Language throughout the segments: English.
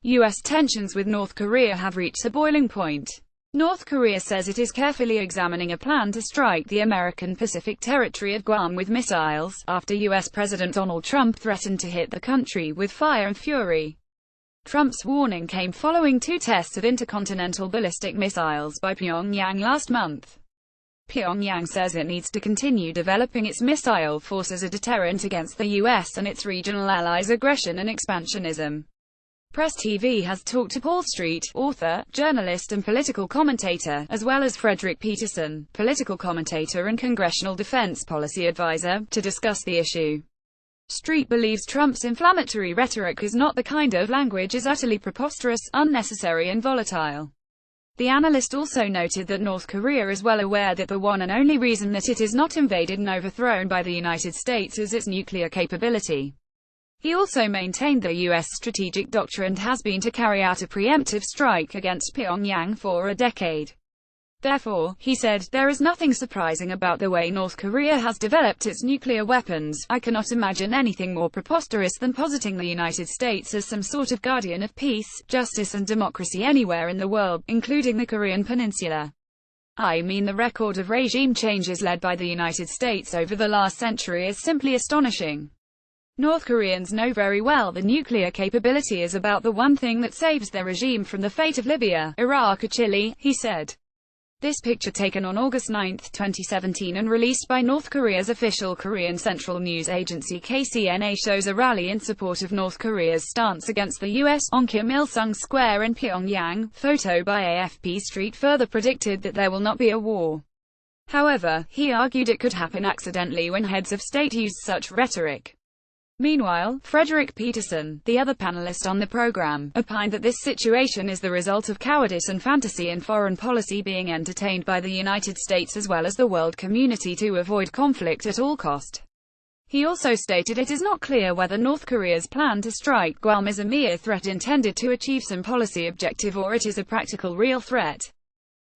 U.S. tensions with North Korea have reached a boiling point. North Korea says it is carefully examining a plan to strike the American Pacific territory of Guam with missiles, after U.S. President Donald Trump threatened to hit the country with fire and fury. Trump's warning came following 2 tests of intercontinental ballistic missiles by Pyongyang last month. Pyongyang says it needs to continue developing its missile force as a deterrent against the U.S. and its regional allies' aggression and expansionism. Presstv has talked to Paul Street, author, journalist and political commentator, as well as Frederick Peterson, political commentator and congressional defense policy advisor, to discuss the issue. Street believes Trump's inflammatory rhetoric is not the kind of language is utterly preposterous, unnecessary and volatile. The analyst also noted that North Korea is well aware that the one and only reason that it is not invaded and overthrown by the United States is its nuclear capability. He also maintained the U.S. strategic doctrine has been to carry out a preemptive strike against Pyongyang for a decade. Therefore, he said, there is nothing surprising about the way North Korea has developed its nuclear weapons. I cannot imagine anything more preposterous than positing the United States as some sort of guardian of peace, justice and democracy anywhere in the world, including the Korean Peninsula. I mean, the record of regime changes led by the United States over the last century is simply astonishing. North Koreans know very well the nuclear capability is about the one thing that saves their regime from the fate of Libya, Iraq or Chile, he said. This picture, taken on August 9, 2017 and released by North Korea's official Korean Central News Agency KCNA, shows a rally in support of North Korea's stance against the U.S. on Kim Il-sung Square in Pyongyang. Photo by AFP. Street further predicted that there will not be a war. However, he argued it could happen accidentally when heads of state use such rhetoric. Meanwhile, Frederick Peterson, the other panelist on the program, opined that this situation is the result of cowardice and fantasy in foreign policy being entertained by the United States as well as the world community to avoid conflict at all cost. He also stated it is not clear whether North Korea's plan to strike Guam is a mere threat intended to achieve some policy objective or it is a practical real threat.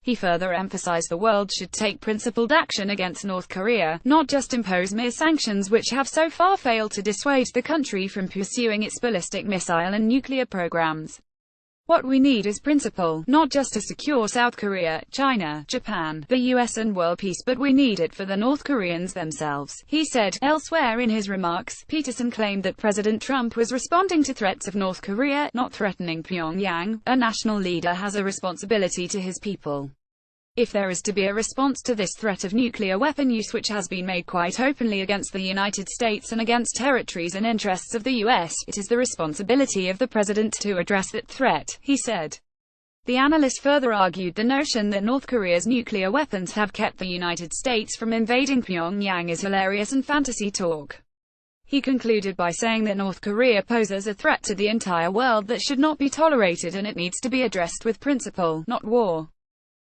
He further emphasized the world should take principled action against North Korea, not just impose mere sanctions which have so far failed to dissuade the country from pursuing its ballistic missile and nuclear programs. What we need is principle, not just to secure South Korea, China, Japan, the US and world peace, but we need it for the North Koreans themselves, he said. Elsewhere in his remarks, Peterson claimed that President Trump was responding to threats of North Korea, not threatening Pyongyang. A national leader has a responsibility to his people. If there is to be a response to this threat of nuclear weapon use which has been made quite openly against the United States and against territories and interests of the U.S., it is the responsibility of the president to address that threat, he said. The analyst further argued the notion that North Korea's nuclear weapons have kept the United States from invading Pyongyang is hilarious and fantasy talk. He concluded by saying that North Korea poses a threat to the entire world that should not be tolerated and it needs to be addressed with principle, not war.